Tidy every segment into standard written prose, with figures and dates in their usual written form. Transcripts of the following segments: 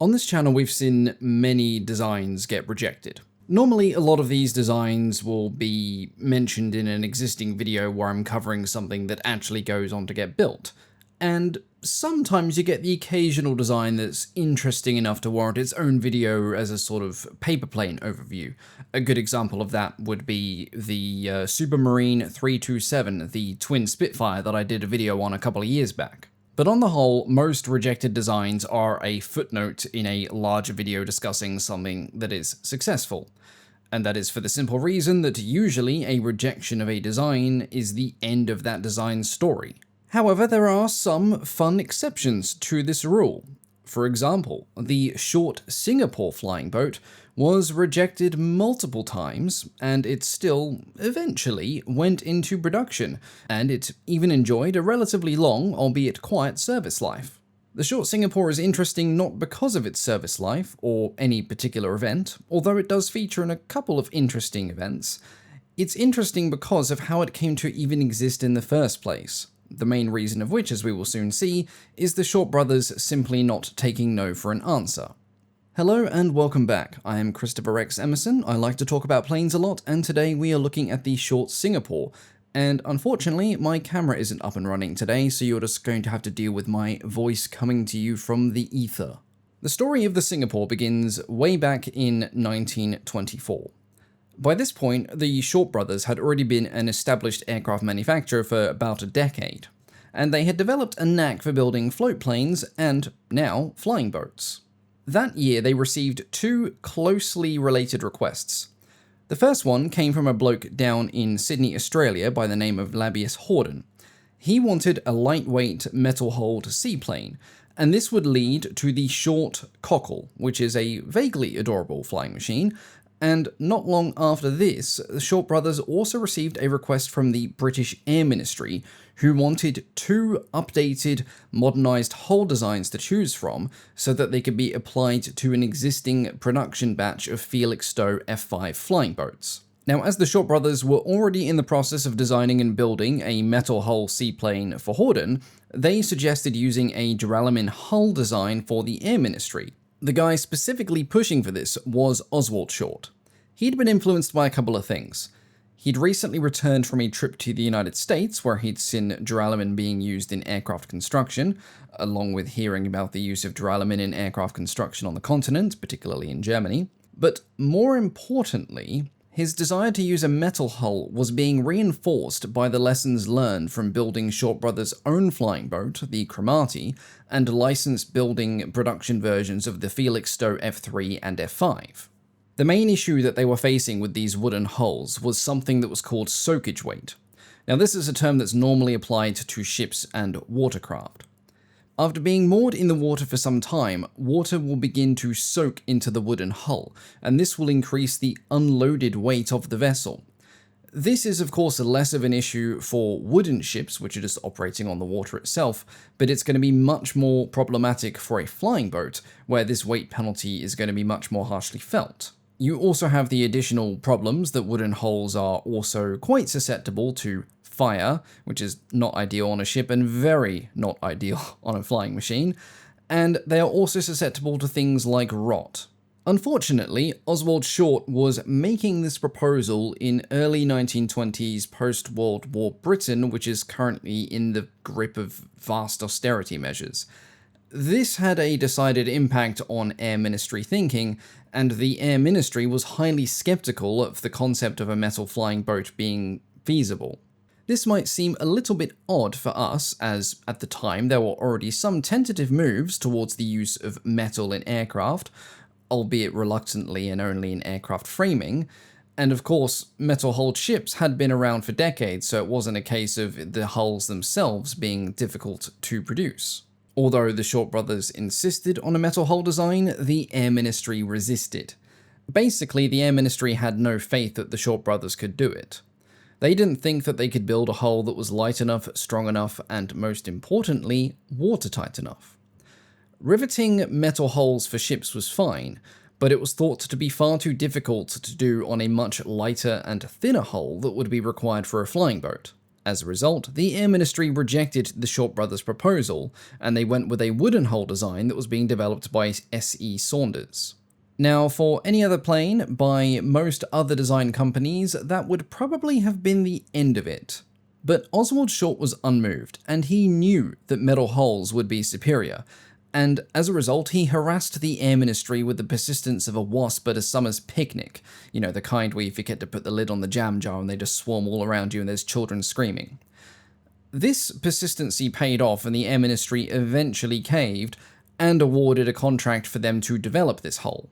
On this channel, we've seen many designs get rejected. Normally, a lot of these designs will be mentioned in an existing video where I'm covering something that actually goes on to get built. And sometimes you get the occasional design that's interesting enough to warrant its own video as a sort of paper plane overview. A good example of that would be the Supermarine 327, the twin Spitfire that I did a video on a couple of years back. But on the whole, most rejected designs are a footnote in a larger video discussing something that is successful. And that is for the simple reason that usually a rejection of a design is the end of that design's story. However, there are some fun exceptions to this rule. For example, the short Singapore flying boat was rejected multiple times, and it still, eventually, went into production, and it even enjoyed a relatively long, albeit quiet, service life. The short Singapore is interesting not because of its service life, or any particular event, although it does feature in a couple of interesting events. It's interesting because of how it came to even exist in the first place. The main reason of which, as we will soon see, is the Short brothers simply not taking no for an answer. Hello and welcome back. I am Christoper Emerson. I like to talk about planes a lot, and today we are looking at the short Singapore. And unfortunately, my camera isn't up and running today, so you're just going to have to deal with my voice coming to you from the ether. The story of the Singapore begins way back in 1924. By this point, the Short brothers had already been an established aircraft manufacturer for about a decade, and they had developed a knack for building float planes and, now, flying boats. That year, they received two closely related requests. The first one came from a bloke down in Sydney, Australia by the name of Labius Horden. He wanted a lightweight, metal-hulled seaplane, and this would lead to the Short Cockle, which is a vaguely adorable flying machine. And not long after this, the Short brothers also received a request from the British Air Ministry, who wanted two updated, modernised hull designs to choose from so that they could be applied to an existing production batch of Felixstowe F5 flying boats. Now, as the Short brothers were already in the process of designing and building a metal hull seaplane for Horden, they suggested using a duralumin hull design for the Air Ministry. The guy specifically pushing for this was Oswald Short. He'd been influenced by a couple of things. He'd recently returned from a trip to the United States where he'd seen duralumin being used in aircraft construction, along with hearing about the use of duralumin in aircraft construction on the continent, particularly in Germany. But more importantly, his desire to use a metal hull was being reinforced by the lessons learned from building Short brothers' own flying boat, the Cromarty, and licensed building production versions of the Felixstowe F3 and F5. The main issue that they were facing with these wooden hulls was something that was called soakage weight. Now, this is a term that's normally applied to ships and watercraft. After being moored in the water for some time, water will begin to soak into the wooden hull, and this will increase the unloaded weight of the vessel. This is, of course, less of an issue for wooden ships, which are just operating on the water itself, but it's going to be much more problematic for a flying boat, where this weight penalty is going to be much more harshly felt. You also have the additional problems that wooden hulls are also quite susceptible to fire, which is not ideal on a ship and very not ideal on a flying machine, and they are also susceptible to things like rot. Unfortunately, Oswald Short was making this proposal in early 1920s post-World War Britain, which is currently in the grip of vast austerity measures. This had a decided impact on Air Ministry thinking, and the Air Ministry was highly skeptical of the concept of a metal flying boat being feasible. This might seem a little bit odd for us, as at the time there were already some tentative moves towards the use of metal in aircraft, albeit reluctantly and only in aircraft framing, and of course, metal-hulled ships had been around for decades, so it wasn't a case of the hulls themselves being difficult to produce. Although the Short brothers insisted on a metal hull design, the Air Ministry resisted. Basically, the Air Ministry had no faith that the Short brothers could do it. They didn't think that they could build a hull that was light enough, strong enough, and most importantly, watertight enough. Riveting metal hulls for ships was fine, but it was thought to be far too difficult to do on a much lighter and thinner hull that would be required for a flying boat. As a result, the Air Ministry rejected the Short brothers' proposal, and they went with a wooden hull design that was being developed by S.E. Saunders. Now, for any other plane, by most other design companies, that would probably have been the end of it. But Oswald Short was unmoved, and he knew that metal hulls would be superior, and as a result, he harassed the Air Ministry with the persistence of a wasp at a summer's picnic. You know, the kind where you forget to put the lid on the jam jar and they just swarm all around you and there's children screaming. This persistency paid off, and the Air Ministry eventually caved and awarded a contract for them to develop this hull.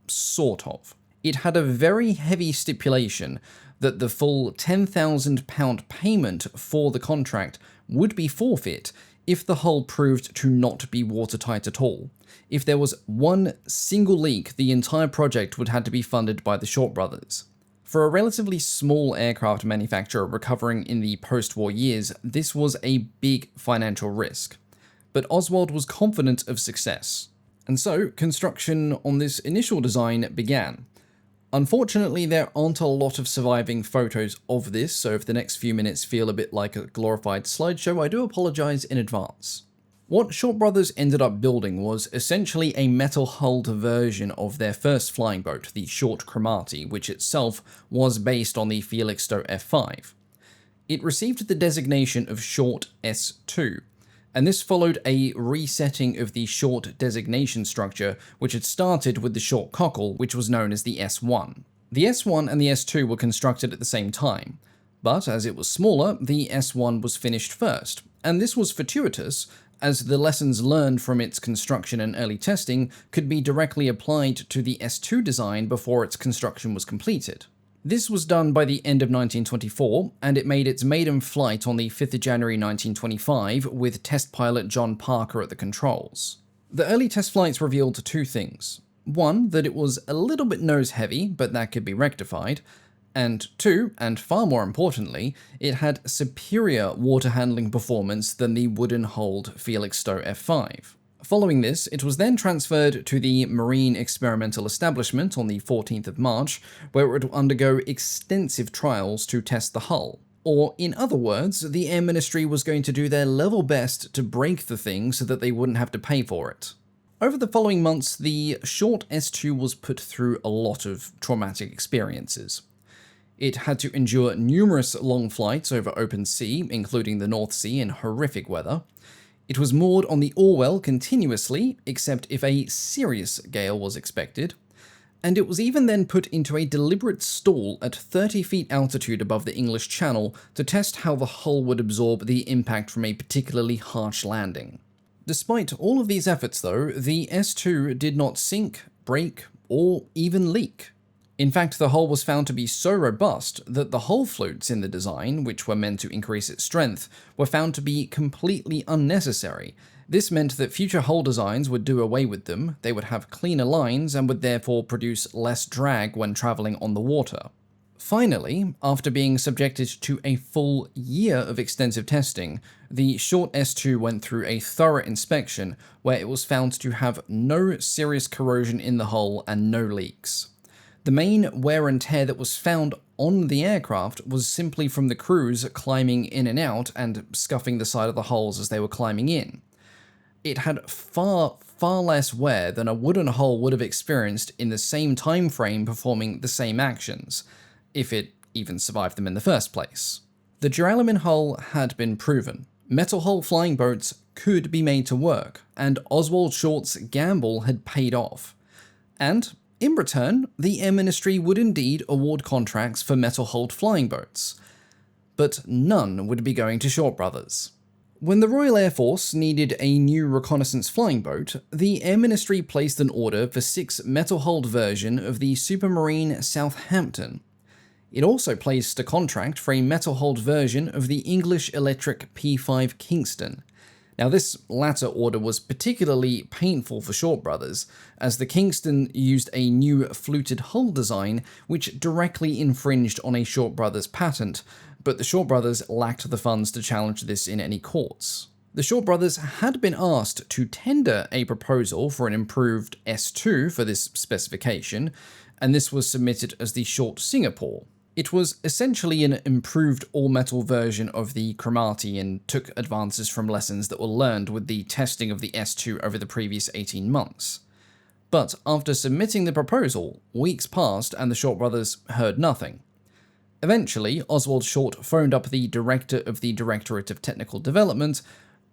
Sort of. It had a very heavy stipulation that the full £10,000 payment for the contract would be forfeit if the hull proved to not be watertight at all. If there was one single leak, the entire project would have to be funded by the Short brothers. For a relatively small aircraft manufacturer recovering in the post-war years, this was a big financial risk. But Oswald was confident of success, and so construction on this initial design began. Unfortunately, there aren't a lot of surviving photos of this, so if the next few minutes feel a bit like a glorified slideshow, I do apologize in advance. What Short brothers ended up building was essentially a metal-hulled version of their first flying boat, the Short Cromartie, which itself was based on the Felixstowe F5. It received the designation of Short S2, and this followed a resetting of the Short designation structure, which had started with the Short Cockle, which was known as the S1. The S1 and the S2 were constructed at the same time, but as it was smaller, the S1 was finished first, and this was fortuitous, as the lessons learned from its construction and early testing could be directly applied to the S2 design before its construction was completed. This was done by the end of 1924, and it made its maiden flight on the 5th of January 1925 with test pilot John Parker at the controls. The early test flights revealed two things. One, that it was a little bit nose-heavy, but that could be rectified. And two, and far more importantly, it had superior water handling performance than the wooden-hulled Felixstowe F5. Following this, it was then transferred to the Marine Experimental Establishment on the 14th of March, where it would undergo extensive trials to test the hull. Or, in other words, the Air Ministry was going to do their level best to break the thing so that they wouldn't have to pay for it. Over the following months, the Short S2 was put through a lot of traumatic experiences. It had to endure numerous long flights over open sea, including the North Sea in horrific weather. It was moored on the Orwell continuously, except if a serious gale was expected, and it was even then put into a deliberate stall at 30 feet altitude above the English Channel to test how the hull would absorb the impact from a particularly harsh landing. Despite all of these efforts though, the S2 did not sink, break, or even leak. In fact, the hull was found to be so robust that the hull flutes in the design, which were meant to increase its strength, were found to be completely unnecessary. This meant that future hull designs would do away with them, they would have cleaner lines and would therefore produce less drag when travelling on the water. Finally, after being subjected to a full year of extensive testing, the Short S2 went through a thorough inspection where it was found to have no serious corrosion in the hull and no leaks. The main wear and tear that was found on the aircraft was simply from the crews climbing in and out and scuffing the side of the hulls as they were climbing in. It had far less wear than a wooden hull would have experienced in the same time frame performing the same actions, if it even survived them in the first place. The duralumin hull had been proven. Metal hull flying boats could be made to work, and Oswald Short's gamble had paid off. And in return, the Air Ministry would indeed award contracts for metal-hulled flying boats, but none would be going to Short brothers. When the Royal Air Force needed a new reconnaissance flying boat, the Air Ministry placed an order for 6 metal-hulled version of the Supermarine Southampton. It also placed a contract for a metal-hulled version of the English Electric P5 Kingston. Now, this latter order was particularly painful for Short brothers, as the Kingston used a new fluted hull design which directly infringed on a Short brothers patent, but the Short brothers lacked the funds to challenge this in any courts. The Short brothers had been asked to tender a proposal for an improved S2 for this specification, and this was submitted as the Short Singapore. It was essentially an improved all-metal version of the Cromartie and took advances from lessons that were learned with the testing of the S2 over the previous 18 months. But after submitting the proposal, weeks passed and the Short brothers heard nothing. Eventually, Oswald Short phoned up the director of the Directorate of Technical Development,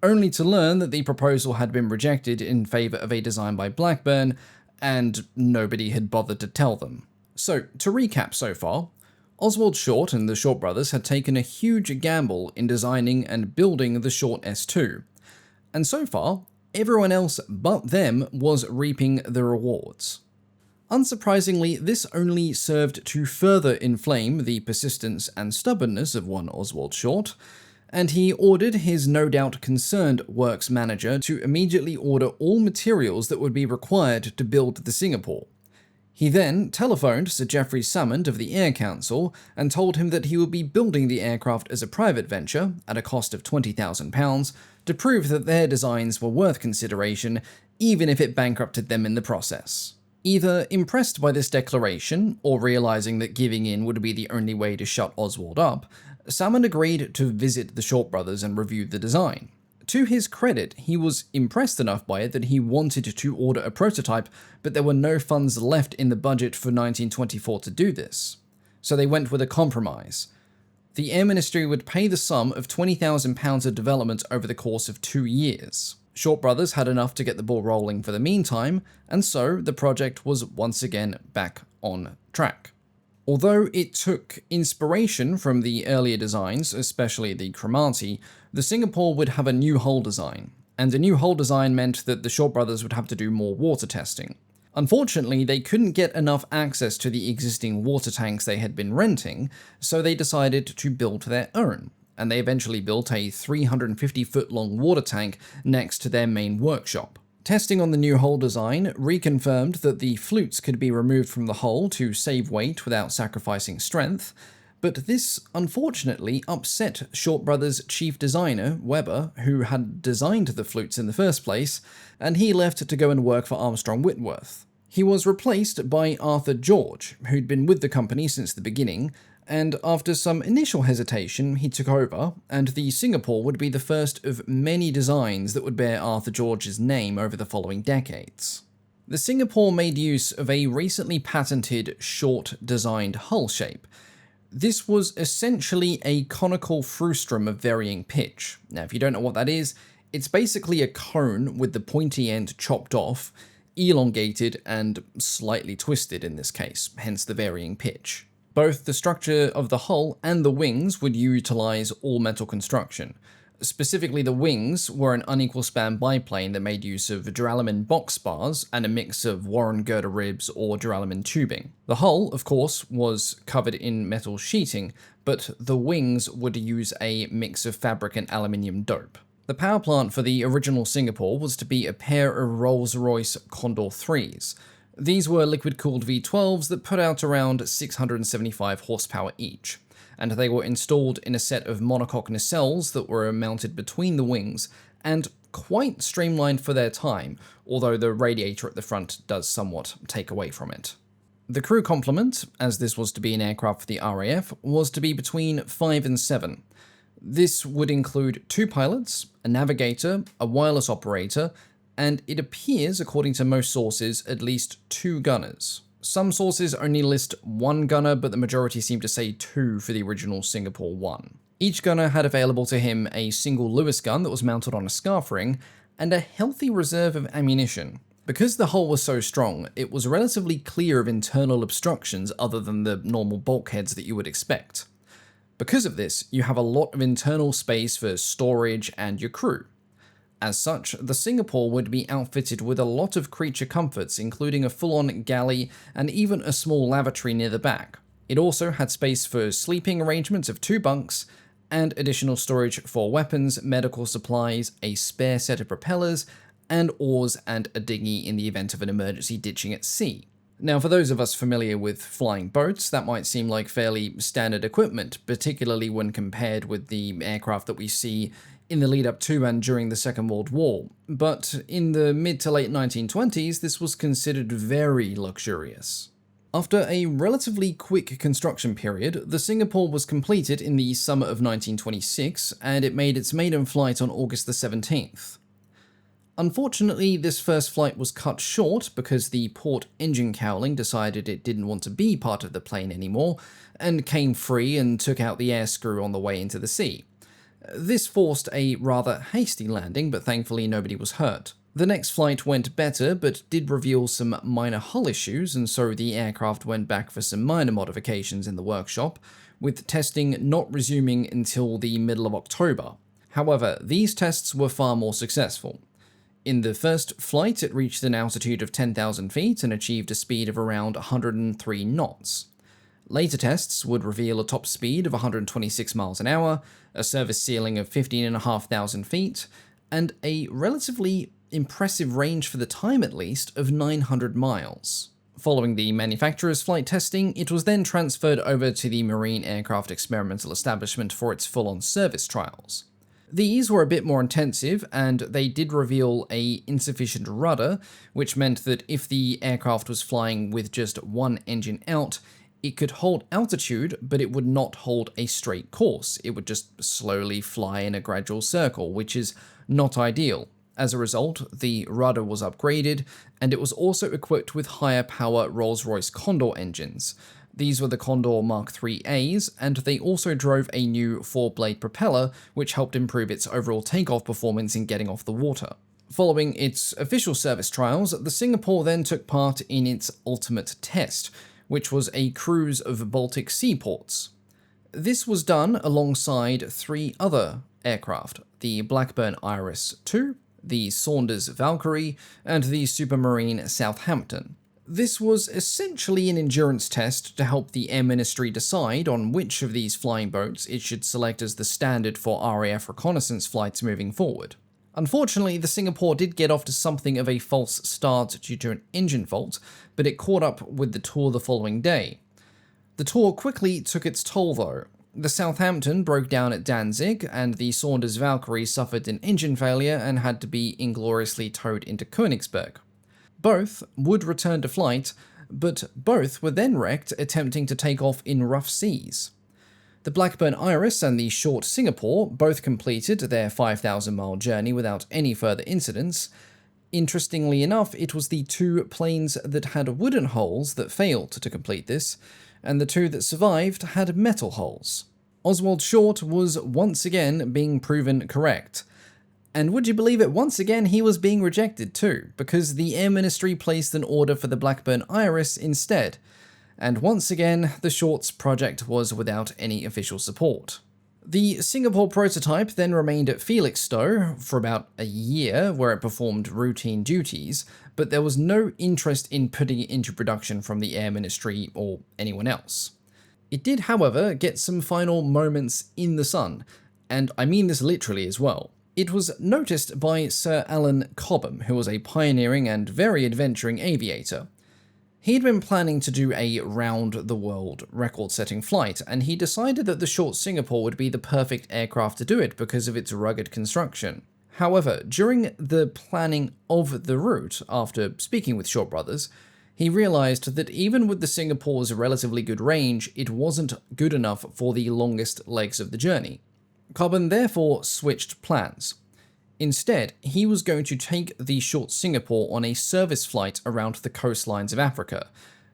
only to learn that the proposal had been rejected in favour of a design by Blackburn, and nobody had bothered to tell them. So, to recap so far, Oswald Short and the Short brothers had taken a huge gamble in designing and building the Short S2, and so far, everyone else but them was reaping the rewards. Unsurprisingly, this only served to further inflame the persistence and stubbornness of one Oswald Short, and he ordered his no doubt concerned works manager to immediately order all materials that would be required to build the Singapore. He then telephoned Sir Geoffrey Salmond of the Air Council and told him that he would be building the aircraft as a private venture, at a cost of £20,000, to prove that their designs were worth consideration, even if it bankrupted them in the process. Either impressed by this declaration, or realising that giving in would be the only way to shut Oswald up, Salmond agreed to visit the Short brothers and review the design. To his credit, he was impressed enough by it that he wanted to order a prototype, but there were no funds left in the budget for 1924 to do this. So they went with a compromise. The Air Ministry would pay the sum of £20,000 of development over the course of 2 years. Short brothers had enough to get the ball rolling for the meantime, and so the project was once again back on track. Although it took inspiration from the earlier designs, especially the Cromartie, the Singapore would have a new hull design, and a new hull design meant that the Short brothers would have to do more water testing. Unfortunately, they couldn't get enough access to the existing water tanks they had been renting, so they decided to build their own, and they eventually built a 350-foot-long water tank next to their main workshop. Testing on the new hull design reconfirmed that the flutes could be removed from the hull to save weight without sacrificing strength, but this unfortunately upset Short brothers' chief designer, Weber, who had designed the flutes in the first place, and he left to go and work for Armstrong Whitworth. He was replaced by Arthur George, who'd been with the company since the beginning, and after some initial hesitation, he took over, and the Singapore would be the first of many designs that would bear Arthur George's name over the following decades. The Singapore made use of a recently patented short-designed hull shape. This was essentially a conical frustrum of varying pitch. Now, if you don't know what that is, it's basically a cone with the pointy end chopped off, elongated and slightly twisted in this case, hence the varying pitch. Both the structure of the hull and the wings would utilize all-metal construction. Specifically, the wings were an unequal span biplane that made use of duralumin box spars and a mix of Warren girder ribs or duralumin tubing. The hull, of course, was covered in metal sheeting, but the wings would use a mix of fabric and aluminium dope. The power plant for the original Singapore was to be a pair of Rolls-Royce Condor 3s. These were liquid-cooled V12s that put out around 675 horsepower each, and they were installed in a set of monocoque nacelles that were mounted between the wings, and quite streamlined for their time, although the radiator at the front does somewhat take away from it. The crew complement, as this was to be an aircraft for the RAF, was to be between 5 and 7. This would include 2 pilots, a navigator, a wireless operator, and it appears, according to most sources, at least 2 gunners. Some sources only list 1 gunner, but the majority seem to say 2 for the original Singapore 1. Each gunner had available to him a single Lewis gun that was mounted on a scarf ring, and a healthy reserve of ammunition. Because the hull was so strong, it was relatively clear of internal obstructions other than the normal bulkheads that you would expect. Because of this, you have a lot of internal space for storage and your crew. As such, the Singapore would be outfitted with a lot of creature comforts, including a full-on galley and even a small lavatory near the back. It also had space for sleeping arrangements of 2 bunks, and additional storage for weapons, medical supplies, a spare set of propellers, and oars and a dinghy in the event of an emergency ditching at sea. Now, for those of us familiar with flying boats, that might seem like fairly standard equipment, particularly when compared with the aircraft that we see in the lead up to and during the Second World War. But in the mid to late 1920s, this was considered very luxurious. After a relatively quick construction period, the Singapore was completed in the summer of 1926, and it made its maiden flight on August the 17th. Unfortunately, this first flight was cut short because the port engine cowling decided it didn't want to be part of the plane anymore, and came free and took out the air screw on the way into the sea. This forced a rather hasty landing, but thankfully nobody was hurt. The next flight went better, but did reveal some minor hull issues, and so the aircraft went back for some minor modifications in the workshop, with testing not resuming until the middle of October. However, these tests were far more successful. In the first flight, it reached an altitude of 10,000 feet and achieved a speed of around 103 knots. Later tests would reveal a top speed of 126 miles an hour, a service ceiling of 15,500 feet, and a relatively impressive range for the time at least of 900 miles. Following the manufacturer's flight testing, it was then transferred over to the Marine Aircraft Experimental Establishment for its full-on service trials. These were a bit more intensive, and they did reveal an insufficient rudder, which meant that if the aircraft was flying with just one engine out, it could hold altitude, but it would not hold a straight course. It would just slowly fly in a gradual circle, which is not ideal. As a result, the rudder was upgraded, and it was also equipped with higher power Rolls-Royce Condor engines. These were the Condor Mark IIIAs, and they also drove a new 4-blade propeller, which helped improve its overall takeoff performance in getting off the water. Following its official service trials, the Singapore then took part in its ultimate test, which was a cruise of Baltic seaports. This was done alongside 3 other aircraft, the Blackburn Iris II, the Saunders Valkyrie, and the Supermarine Southampton. This was essentially an endurance test to help the Air Ministry decide on which of these flying boats it should select as the standard for RAF reconnaissance flights moving forward. Unfortunately, the Singapore did get off to something of a false start due to an engine fault, but it caught up with the tour the following day. The tour quickly took its toll though. The Southampton broke down at Danzig, and the Saunders Valkyrie suffered an engine failure and had to be ingloriously towed into Königsberg. Both would return to flight, but both were then wrecked attempting to take off in rough seas. The Blackburn Iris and the Short Singapore both completed their 5,000-mile journey without any further incidents. Interestingly enough, it was the 2 planes that had wooden hulls that failed to complete this, and the 2 that survived had metal hulls. Oswald Short was once again being proven correct. And would you believe it, once again he was being rejected too, because the Air Ministry placed an order for the Blackburn Iris instead. And once again, the Short's project was without any official support. The Singapore prototype then remained at Felixstowe for about a year, where it performed routine duties, but there was no interest in putting it into production from the Air Ministry or anyone else. It did, however, get some final moments in the sun, and I mean this literally as well. It was noticed by Sir Allan Cobham, who was a pioneering and very adventuring aviator. He'd been planning to do a round-the-world record-setting flight, and he decided that the Short Singapore would be the perfect aircraft to do it because of its rugged construction. However, during the planning of the route, after speaking with Short Brothers, he realized that even with the Singapore's relatively good range, it wasn't good enough for the longest legs of the journey. Cobham therefore switched plans. Instead, he was going to take the Short Singapore on a service flight around the coastlines of Africa.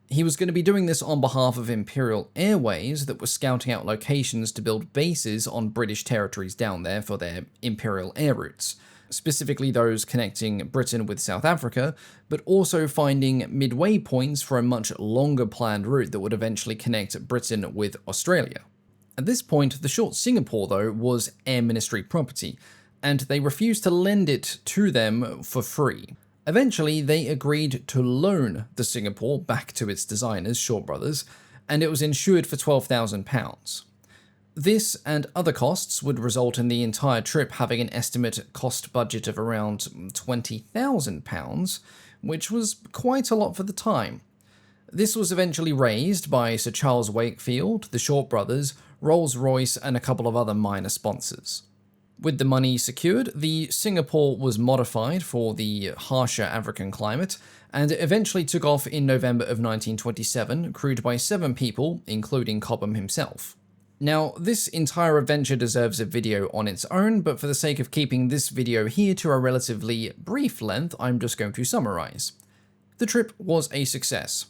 He was going to be doing this on behalf of Imperial Airways that were scouting out locations to build bases on British territories down there for their Imperial air routes, specifically those connecting Britain with South Africa, but also finding midway points for a much longer planned route that would eventually connect Britain with Australia. At this point, the Short Singapore, though, was Air Ministry property, and they refused to lend it to them for free. Eventually, they agreed to loan the Singapore back to its designers, Short Brothers, and it was insured for £12,000. This and other costs would result in the entire trip having an estimate cost budget of around £20,000, which was quite a lot for the time. This was eventually raised by Sir Charles Wakefield, the Short Brothers, Rolls-Royce, and a couple of other minor sponsors. With the money secured, the Singapore was modified for the harsher African climate, and it eventually took off in November of 1927, crewed by 7 people, including Cobham himself. Now, this entire adventure deserves a video on its own, but for the sake of keeping this video here to a relatively brief length, I'm just going to summarize. The trip was a success,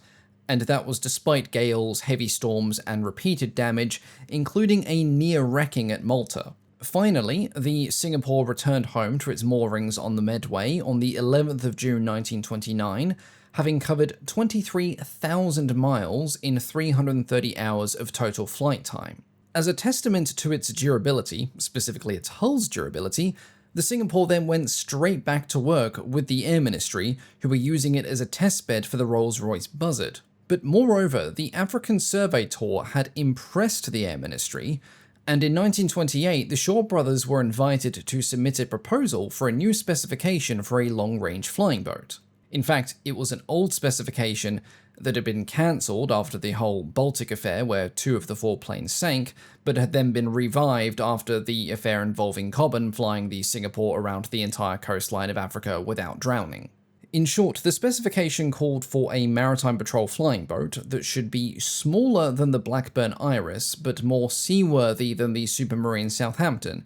and that was despite gales, heavy storms, and repeated damage, including a near wrecking at Malta. Finally, the Singapore returned home to its moorings on the Medway on the 11th of June 1929, having covered 23,000 miles in 330 hours of total flight time. As a testament to its durability, specifically its hull's durability, the Singapore then went straight back to work with the Air Ministry, who were using it as a testbed for the Rolls-Royce Buzzard. But moreover, the African Survey Tour had impressed the Air Ministry, and in 1928, the Shaw brothers were invited to submit a proposal for a new specification for a long-range flying boat. In fact, it was an old specification that had been cancelled after the whole Baltic affair where 2 of the 4 planes sank, but had then been revived after the affair involving Cobham flying the Singapore around the entire coastline of Africa without drowning. In short, the specification called for a maritime patrol flying boat that should be smaller than the Blackburn Iris, but more seaworthy than the Supermarine Southampton,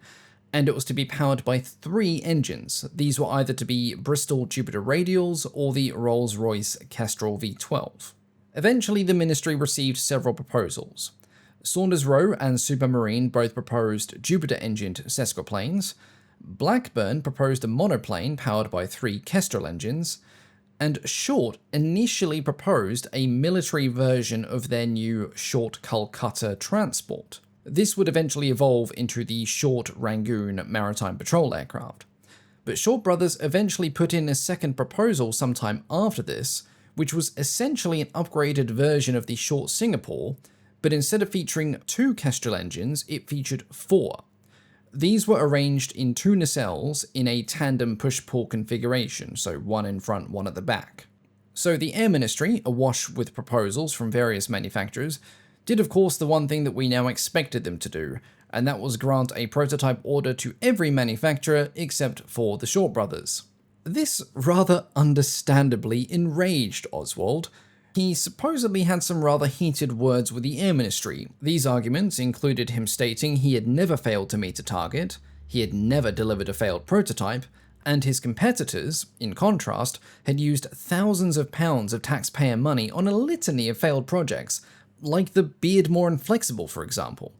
and it was to be powered by 3 engines. These were either to be Bristol Jupiter Radials or the Rolls-Royce Kestrel V12. Eventually, the ministry received several proposals. Saunders Roe and Supermarine both proposed Jupiter-engined Sesquaplanes. Blackburn proposed a monoplane powered by 3 Kestrel engines, and Short initially proposed a military version of their new Short Calcutta transport. This would eventually evolve into the Short Rangoon maritime patrol aircraft. But Short brothers eventually put in a second proposal sometime after this, which was essentially an upgraded version of the Short Singapore, but instead of featuring 2 Kestrel engines, it featured 4. These were arranged in 2 nacelles in a tandem push-pull configuration, so 1 in front, 1 at the back. So the Air Ministry, awash with proposals from various manufacturers, did of course the one thing that we now expected them to do, and that was grant a prototype order to every manufacturer except for the Short brothers. This rather understandably enraged Oswald. He supposedly had some rather heated words with the Air Ministry. These arguments included him stating he had never failed to meet a target, he had never delivered a failed prototype, and his competitors, in contrast, had used thousands of pounds of taxpayer money on a litany of failed projects, like the Beardmore and Flexible, for example.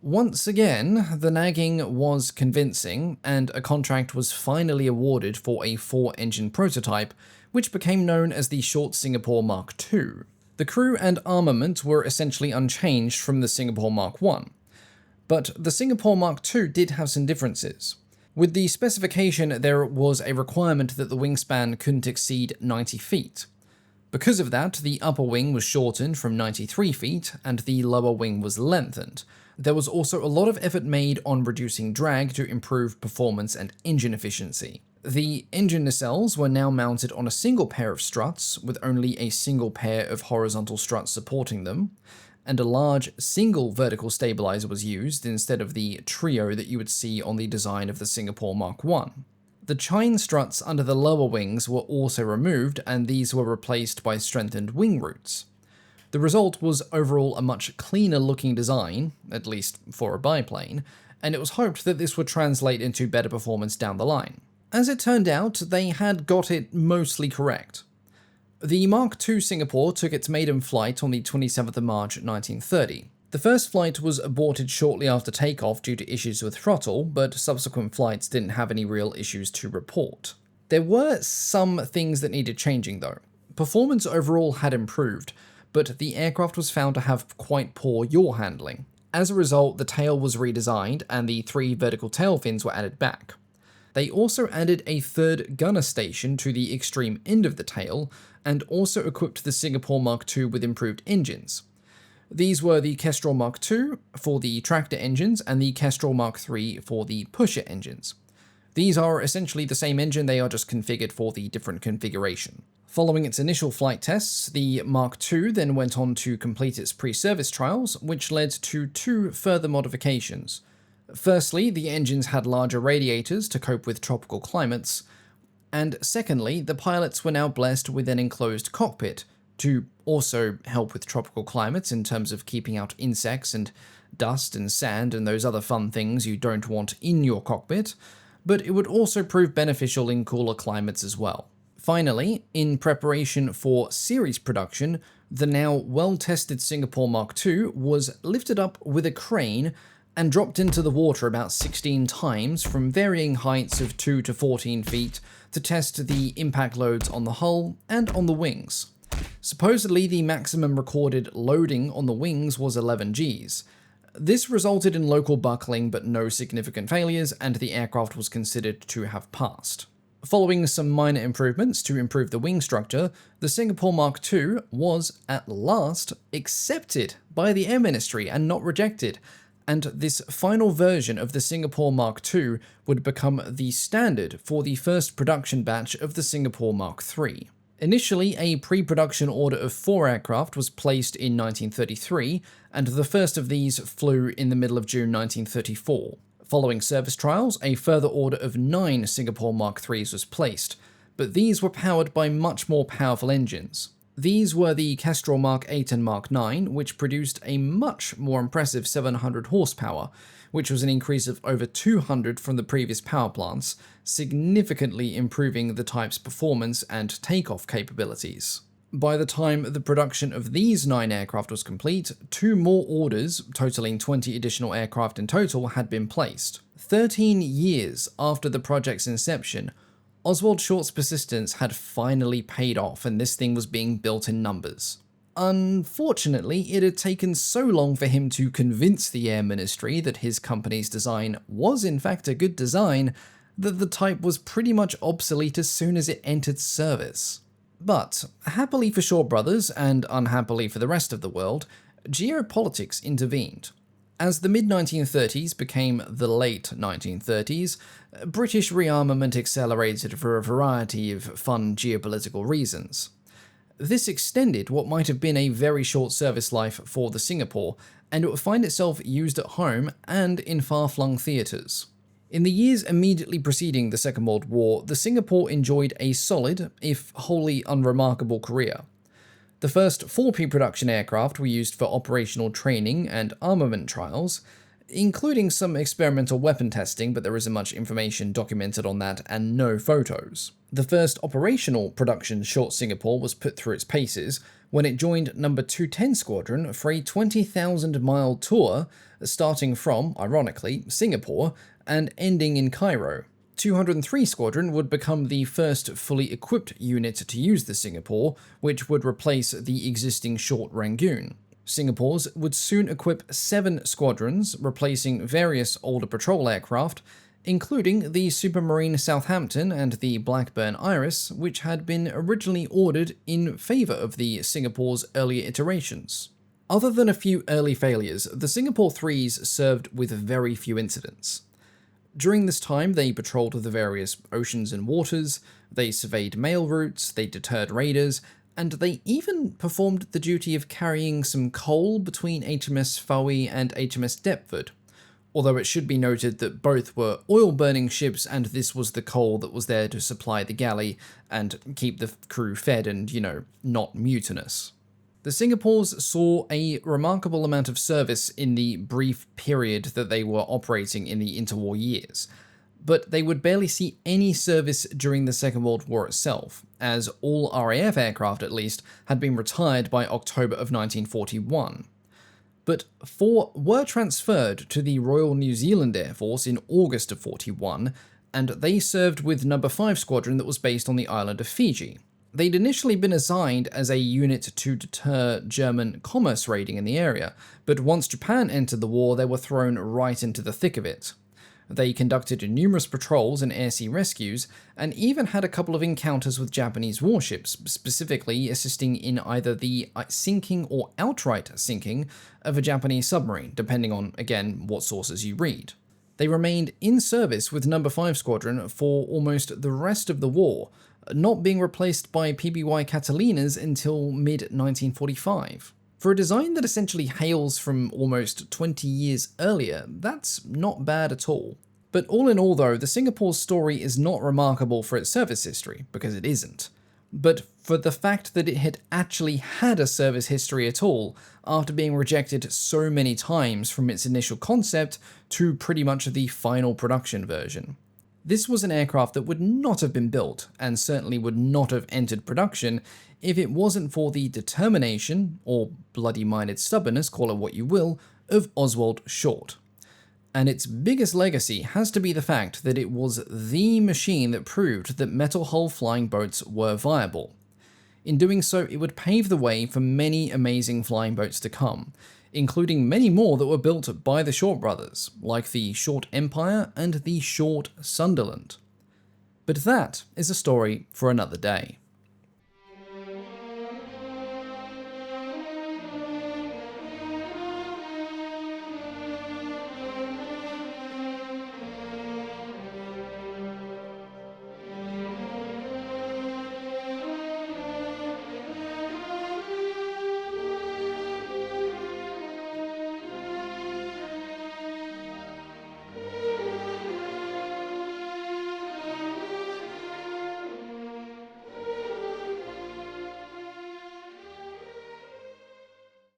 Once again, the nagging was convincing, and a contract was finally awarded for a 4-engine prototype, which became known as the Short Singapore Mark II. The crew and armament were essentially unchanged from the Singapore Mark I, but the Singapore Mark II did have some differences. With the specification, there was a requirement that the wingspan couldn't exceed 90 feet. Because of that, the upper wing was shortened from 93 feet, and the lower wing was lengthened. There was also a lot of effort made on reducing drag to improve performance and engine efficiency. The engine nacelles were now mounted on a single pair of struts, with only a single pair of horizontal struts supporting them, and a large single vertical stabilizer was used instead of the trio that you would see on the design of the Singapore Mark I. The chine struts under the lower wings were also removed, and these were replaced by strengthened wing roots. The result was overall a much cleaner looking design, at least for a biplane, and it was hoped that this would translate into better performance down the line. As it turned out, they had got it mostly correct. The Mark II Singapore took its maiden flight on the 27th of March 1930. The first flight was aborted shortly after takeoff due to issues with throttle, but subsequent flights didn't have any real issues to report. There were some things that needed changing though. Performance overall had improved, but the aircraft was found to have quite poor yaw handling. As a result, the tail was redesigned and the 3 vertical tail fins were added back. They also added a 3rd gunner station to the extreme end of the tail, and also equipped the Singapore Mark II with improved engines. These were the Kestrel Mark II for the tractor engines and the Kestrel Mark III for the pusher engines. These are essentially the same engine, they are just configured for the different configuration. Following its initial flight tests, the Mark II then went on to complete its pre-service trials, which led to 2 further modifications. Firstly, the engines had larger radiators to cope with tropical climates, and secondly, the pilots were now blessed with an enclosed cockpit to also help with tropical climates in terms of keeping out insects and dust and sand and those other fun things you don't want in your cockpit, but it would also prove beneficial in cooler climates as well. Finally, in preparation for series production, the now well-tested Singapore Mark II was lifted up with a crane and dropped into the water about 16 times from varying heights of 2 to 14 feet to test the impact loads on the hull and on the wings. Supposedly, the maximum recorded loading on the wings was 11 Gs. This resulted in local buckling but no significant failures, and the aircraft was considered to have passed. Following some minor improvements to improve the wing structure, the Singapore Mark II was, at last, accepted by the Air Ministry and not rejected, and this final version of the Singapore Mark II would become the standard for the first production batch of the Singapore Mark III. Initially, a pre-production order of 4 aircraft was placed in 1933, and the first of these flew in the middle of June 1934. Following service trials, a further order of 9 Singapore Mark IIIs was placed, but these were powered by much more powerful engines. These were the Kestrel Mark 8 and Mark 9, which produced a much more impressive 700 horsepower, which was an increase of over 200 from the previous power plants, significantly improving the type's performance and takeoff capabilities. By the time the production of these 9 aircraft was complete, 2 more orders, totaling 20 additional aircraft in total, had been placed. 13 years after the project's inception, Oswald Short's persistence had finally paid off, and this thing was being built in numbers. Unfortunately, it had taken so long for him to convince the Air Ministry that his company's design was in fact a good design that the type was pretty much obsolete as soon as it entered service. But, happily for Shaw Brothers, and unhappily for the rest of the world, geopolitics intervened. As the mid-1930s became the late 1930s, British rearmament accelerated for a variety of fun geopolitical reasons. This extended what might have been a very short service life for the Singapore, and it would find itself used at home and in far-flung theatres. In the years immediately preceding the Second World War, the Singapore enjoyed a solid, if wholly unremarkable, career. The first 4 pre-production aircraft were used for operational training and armament trials, including some experimental weapon testing, but there isn't much information documented on that and no photos. The first operational production Short Singapore was put through its paces when it joined No. 210 Squadron for a 20,000-mile tour starting from, ironically, Singapore and ending in Cairo. 203 Squadron would become the first fully equipped unit to use the Singapore, which would replace the existing Short Rangoon. Singapore's would soon equip 7 squadrons, replacing various older patrol aircraft, including the Supermarine Southampton and the Blackburn Iris, which had been originally ordered in favour of the Singapore's earlier iterations. Other than a few early failures, the Singapore 3s served with very few incidents. During this time, they patrolled the various oceans and waters, they surveyed mail routes, they deterred raiders, and they even performed the duty of carrying some coal between HMS Fowey and HMS Deptford. Although it should be noted that both were oil-burning ships, and this was the coal that was there to supply the galley and keep the crew fed and, not mutinous. The Singapores saw a remarkable amount of service in the brief period that they were operating in the interwar years, but they would barely see any service during the Second World War itself, as all RAF aircraft at least had been retired by October of 1941. But 4 were transferred to the Royal New Zealand Air Force in August of 41, and they served with No. 5 Squadron that was based on the island of Fiji. They'd initially been assigned as a unit to deter German commerce raiding in the area, but once Japan entered the war, they were thrown right into the thick of it. They conducted numerous patrols and air-sea rescues, and even had a couple of encounters with Japanese warships, specifically assisting in either the sinking or outright sinking of a Japanese submarine, depending on, again, what sources you read. They remained in service with No. 5 Squadron for almost the rest of the war, not being replaced by PBY Catalinas until mid-1945. For a design that essentially hails from almost 20 years earlier, that's not bad at all. But all in all though, the Singapore's story is not remarkable for its service history, because it isn't, but for the fact that it had actually had a service history at all after being rejected so many times from its initial concept to pretty much the final production version. This was an aircraft that would not have been built, and certainly would not have entered production, if it wasn't for the determination, or bloody-minded stubbornness, call it what you will, of Oswald Short. And its biggest legacy has to be the fact that it was the machine that proved that metal hull flying boats were viable. In doing so, it would pave the way for many amazing flying boats to come, including many more that were built by the Short brothers, like the Short Empire and the Short Sunderland. But that is a story for another day.